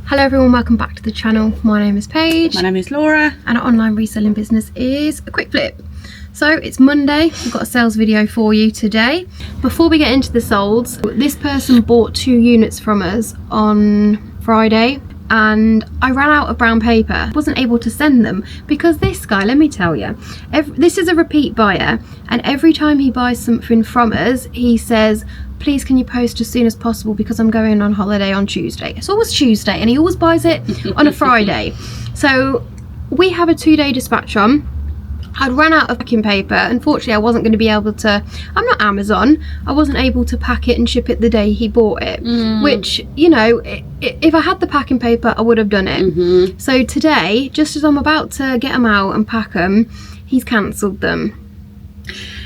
Hello everyone, welcome back to the channel. My name is Paige. My name is Laura. And our online reselling business is a quick flip. So it's Monday, we've got a sales video for you today. Before we get into the solds, this person bought 2 units from us on Friday and I ran out of brown paper. Wasn't able to send them because this guy, let me tell you, this is a repeat buyer, and every time he buys something from us, he says, please can you post as soon as possible because I'm going on holiday on Tuesday. It's always Tuesday and he always buys it on a Friday. So we have a 2-day dispatch on. I'd run out of packing paper. Unfortunately, I wasn't going to be able to, I'm not Amazon, I wasn't able to pack it and ship it the day he bought it, which, you know, if I had the packing paper, I would have done it. So today, just as I'm about to get them out and pack them, he's cancelled them.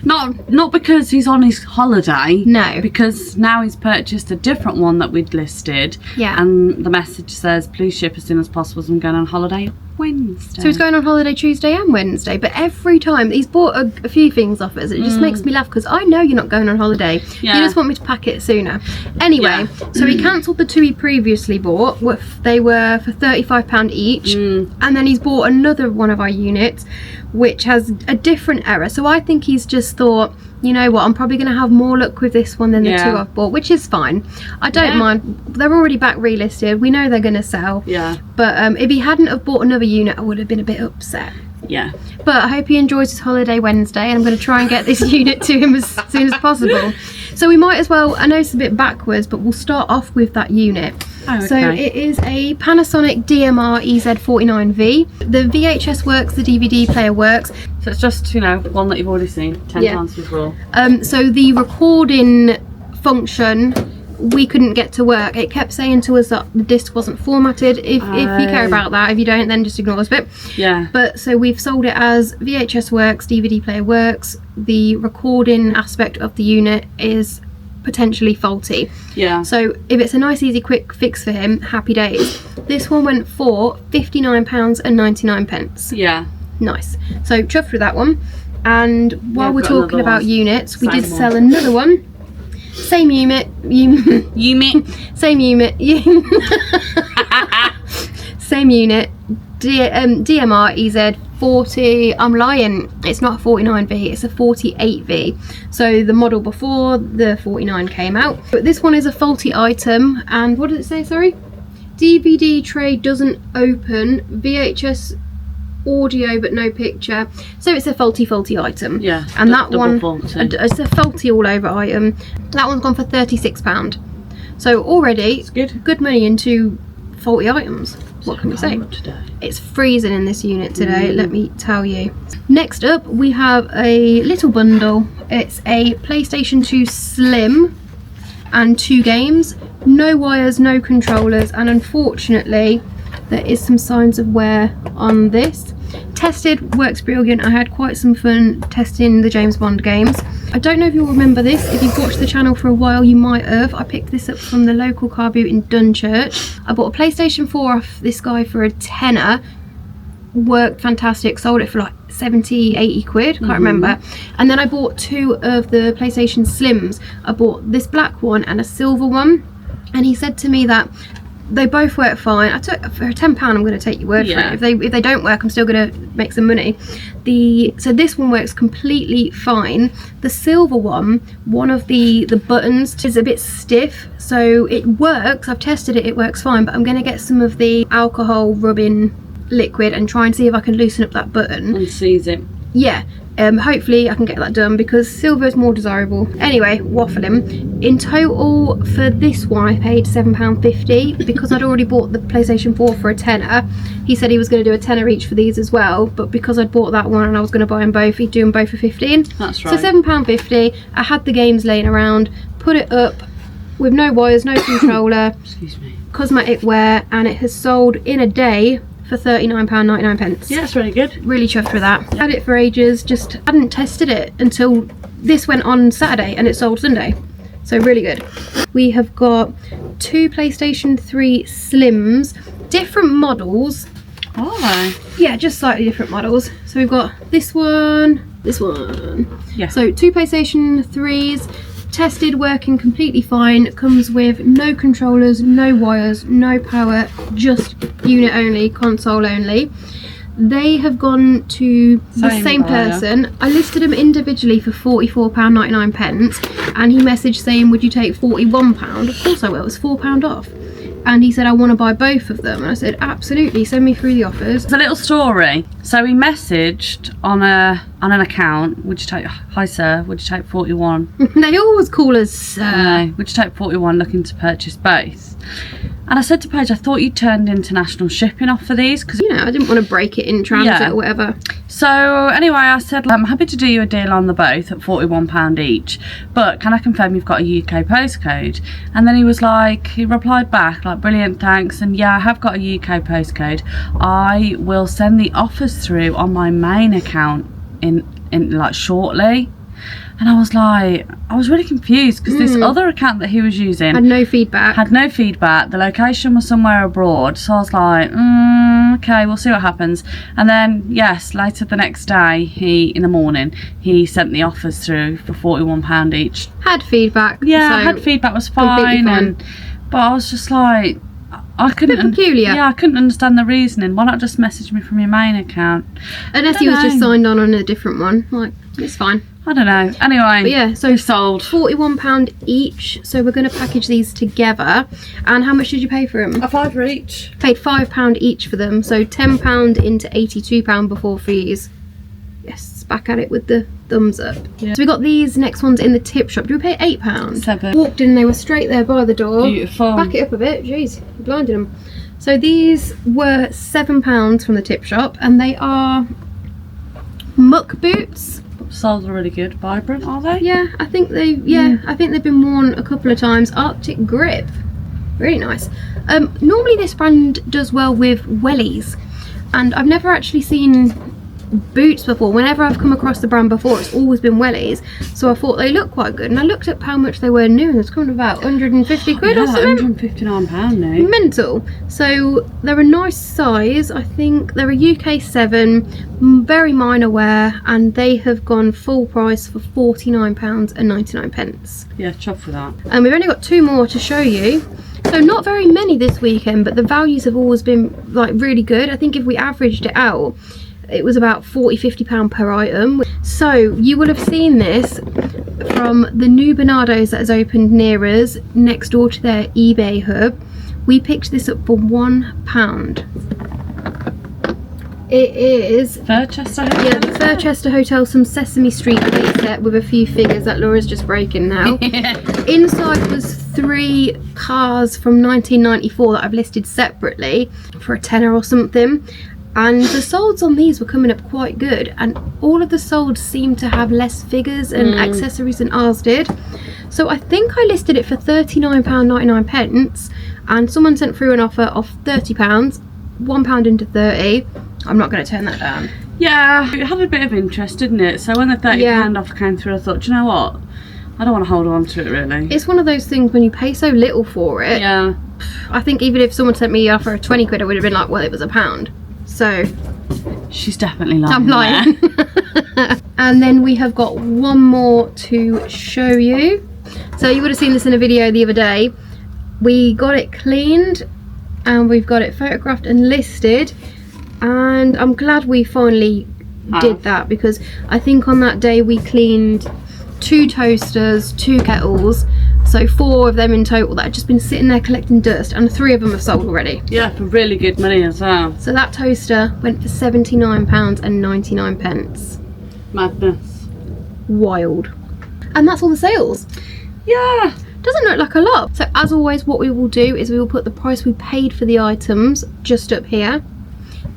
Not because he's on his holiday. No. Because now he's purchased a different one that we'd listed. Yeah. And the message says, please ship as soon as possible as I'm going on holiday Wednesday. So he's going on holiday Tuesday and Wednesday, but every time he's bought a few things off us, it just makes me laugh because I know you're not going on holiday. Yeah. You just want me to pack it sooner. Anyway, so he cancelled the 2 he previously bought. They were for £35 each, and then he's bought another one of our units which has a different error. So I think he's just thought, you know what, I'm probably going to have more luck with this one than the 2 I've bought, which is fine. I don't mind. They're already back relisted. We know they're going to sell. Yeah. But if he hadn't have bought another unit, I would have been a bit upset. Yeah. But I hope he enjoys his holiday Wednesday, and I'm going to try and get this unit to him as soon as possible. So we might as well, I know it's a bit backwards, but we'll start off with that unit. Oh, okay. So it is a Panasonic DMR EZ49V. The VHS works, the DVD player works. So it's just, you know, one that you've already seen 10 times before. So the recording function, we couldn't get to work. It kept saying to us that the disc wasn't formatted. If you care about that, if you don't, then just ignore this bit. Yeah. But so we've sold it as VHS works, DVD player works. The recording aspect of the unit is potentially faulty. Yeah. So if it's a nice, easy, quick fix for him, happy days. This one went for £59.99. Yeah. Nice. So chuffed with that one. And while we're talking about units, we did sell another one. Same unit. Same unit. Same unit. DMR EZ40. I'm lying. It's not a 49V. It's a 48V. So the model before the 49 came out. But this one is a faulty item. And what does it say? Sorry. DVD tray doesn't open. VHS audio but no picture. So it's a faulty item. Yeah. And that one, it's a faulty all over item. That one's gone for £36. So already it's good money into faulty items. What can we say? It's freezing in this unit today, let me tell you. Next up we have a little bundle. It's a PlayStation 2 Slim and 2 games. No wires, no controllers, and unfortunately there is some signs of wear on this. Tested, works brilliant. I had quite some fun testing the James Bond games. I don't know if you'll remember this. If you've watched the channel for a while, you might have. I picked this up from the local car boot in Dunchurch. I bought a PlayStation 4 off this guy for a tenner. Worked fantastic. Sold it for like 70, 80 quid. Can't remember. And then I bought 2 of the PlayStation Slims. I bought this black one and a silver one. And he said to me that they both work fine. I took for £10. I'm going to take your word for it. If they don't work, I'm still going to make some money. So this one works completely fine. The silver one of the buttons is a bit stiff, so it works. I've tested it. It works fine. But I'm going to get some of the alcohol rubbing liquid and try and see if I can loosen up that button and seize it. Yeah. Hopefully I can get that done because silver is more desirable. Anyway, waffling. In total for this one I paid £7.50 because I'd already bought the PlayStation 4 for a tenner. He said he was going to do a tenner each for these as well, but because I'd bought that one and I was going to buy them both, he'd do them both for 15. That's right. So £7.50. I had the games laying around, put it up with no wires, no controller. Excuse me. Cosmetic wear, and it has sold in a day for £39.99. Yeah, that's really good. Really chuffed with that. Had it for ages, just hadn't tested it until this went on Saturday and it sold Sunday. So really good. We have got 2 PlayStation 3 Slims, different models. Oh. Yeah, just slightly different models. So we've got this one. Yeah. So 2 PlayStation 3s. tested, working completely fine. Comes with no controllers, no wires, no power, just unit only, console only. They have gone to the same person. I listed them individually for £44.99, and he messaged saying, would you take £41? Of course I will, it's £4 off. And he said, I want to buy both of them. And I said, absolutely, send me through the offers. It's a little story. So he messaged on an account, would you take, hi sir, would you take 41? They always call us sir. Would you take 41 looking to purchase both? And I said to Paige, I thought you turned international shipping off for these, because you know, I didn't want to break it in transit or whatever. So anyway, I said, I'm happy to do you a deal on the both at £41 each, but can I confirm you've got a UK postcode? And then he was like, he replied back like, brilliant, thanks, and yeah, I have got a UK postcode. I will send the offers through on my main account in like shortly. And I was like, I was really confused, because this other account that he was using had no feedback. The location was somewhere abroad. So I was like, okay, we'll see what happens. And then, yes, later the next day, in the morning, he sent the offers through for £41 each. Had feedback. Yeah, so had feedback, was fine. But I was just like, I couldn't. A bit peculiar. Yeah, I couldn't understand the reasoning. Why not just message me from your main account? Unless he was just signed on a different one. Like, it's fine. I don't know. Anyway, but yeah, so sold. £41 each. So we're going to package these together. And how much did you pay for them? A £5 each. Paid £5 each for them. So £10 into £82 before fees. Yes, back at it with the thumbs up. Yeah. So we got these next ones in the tip shop. Did we pay £8? £7. Walked in, they were straight there by the door. Beautiful. Back it up a bit. Jeez, you blinded them. So these were £7 from the tip shop, and they are muck boots. Soles are really good. Vibrant, are they? Yeah, I think they've been worn a couple of times. Arctic grip, really nice. Normally this brand does well with wellies, and I've never actually seen boots before. Whenever I've come across the brand before, it's always been wellies, so I thought they looked quite good, and I looked up how much they were new, and it's coming about 150 quid or something. £159 now. Mental. So they're a nice size. I think they're a UK 7, very minor wear, and they have gone full price for £49.99. Yeah, chuffed for that. And we've only got 2 more to show you. So not very many this weekend, but the values have always been like really good. I think if we averaged it out, it was about £40–50 per item. So you will have seen this from the new Bernardo's that has opened near us, next door to their eBay hub. We picked this up for £1. It is Furchester Hotel. Yeah, the Furchester Hotel, some Sesame Street playset with a few figures that Laura's just breaking now. Inside was 3 cars from 1994 that I've listed separately for a tenner or something. And the solds on these were coming up quite good, and all of the solds seemed to have less figures and accessories than ours did. So I think I listed it for £39.99, and someone sent through an offer of £30, £1 into 30. I'm not going to turn that down. Yeah, it had a bit of interest, didn't it? So when the £30 offer came through, I thought, do you know what? I don't want to hold on to it, really. It's one of those things when you pay so little for it. Yeah. I think even if someone sent me an offer of 20 quid, I would have been like, well, it was £1. So she's definitely lying. I'm lying. And then we have got one more to show you. So you would have seen this in a video the other day. We got it cleaned and we've got it photographed and listed, and I'm glad we finally did that, because I think on that day we cleaned 2 toasters, 2 kettles, so 4 of them in total that had just been sitting there collecting dust, and 3 of them have sold already. Yeah, for really good money as well. So that toaster went for £79.99. Madness. Wild. And that's all the sales. Yeah. Doesn't look like a lot. So as always, what we will do is we will put the price we paid for the items just up here.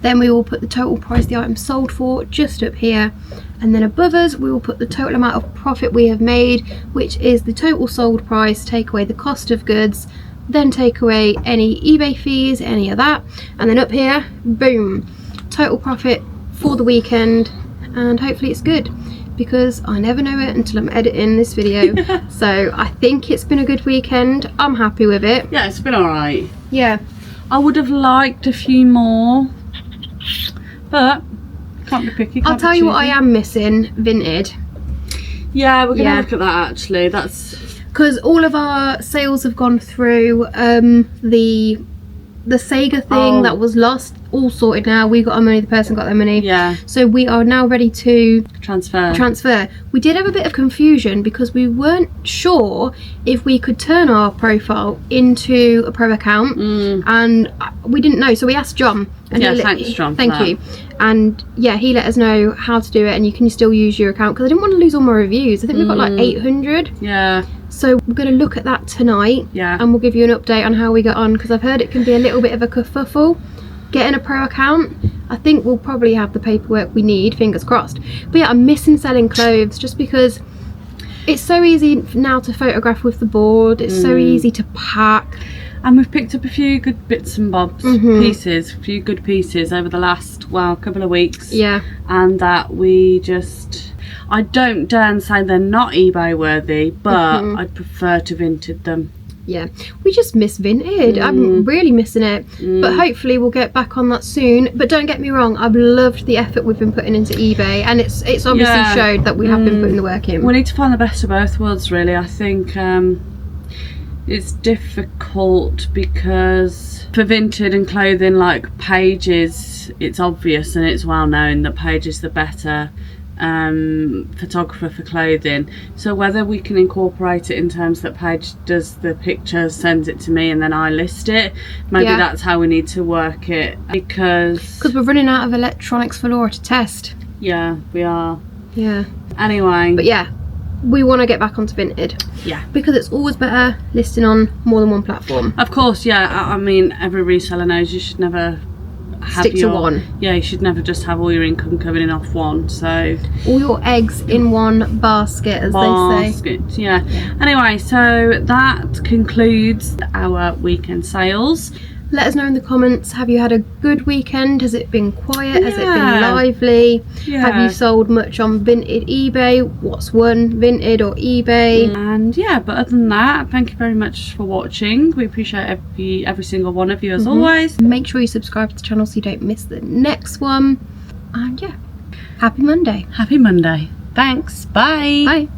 Then we will put the total price the item sold for just up here. And then above us, we will put the total amount of profit we have made, which is the total sold price, take away the cost of goods, then take away any eBay fees, any of that. And then up here, boom, total profit for the weekend. And hopefully it's good, because I never know it until I'm editing this video. So I think it's been a good weekend. I'm happy with it. Yeah, it's been alright. Yeah. I would have liked a few more, but can't be picky. I'll tell you what I am missing, Vinted. Yeah, we're gonna Yeah. look at that actually. That's because all of our sales have gone through. The Sega thing that was lost, all sorted now. We got our money, the person got their money. yeah. So we are now ready to Transfer. We did have a bit of confusion because we weren't sure if we could turn our profile into a pro account, and we didn't know. So we asked John. And Thanks, John. Thank you. And yeah, he let us know how to do it, and you can still use your account because I didn't want to lose all my reviews. I think we've got like 800. Yeah. So we're going to look at that tonight, Yeah. and we'll give you an update on how we got on, because I've heard it can be a little bit of a kerfuffle getting a pro account. I think we'll probably have the paperwork we need, fingers crossed. But yeah, I'm missing selling clothes just because it's so easy now to photograph with the board. It's so easy to pack. And we've picked up a few good bits and bobs, pieces, a few good pieces over the last, couple of weeks. Yeah. And that I don't dare and say they're not eBay worthy, but I'd prefer to vintage them. Yeah, we just miss vintage. I'm really missing it, but hopefully we'll get back on that soon. But don't get me wrong, I've loved the effort we've been putting into eBay, and it's obviously showed that we have been putting the work in. We need to find the best of both worlds, really. I think it's difficult because for vintage and clothing, like Pages, it's obvious and it's well known that Page is the better photographer for clothing. So whether we can incorporate it in terms that Paige does the pictures, sends it to me, and then I list it, maybe that's how we need to work it, because we're running out of electronics for Laura to test. Yeah, we are. Yeah. Anyway. But yeah, we want to get back onto vintage. Yeah. Because it's always better listing on more than one platform. Of course, yeah. I mean, every reseller knows you should never stick to one. Yeah, you should never just have all your income coming in off one. So all your eggs in one basket, as they say. Yeah. Anyway, so that concludes our weekend sales. Let us know in the comments, have you had a good weekend? Has it been quiet? Has it been lively? Have you sold much on Vinted eBay? What's won, Vinted or eBay? And yeah, but other than that, thank you very much for watching. We appreciate every single one of you as always. Make sure you subscribe to the channel so you don't miss the next one. And yeah, happy Monday. Happy Monday. Thanks. Bye. Bye.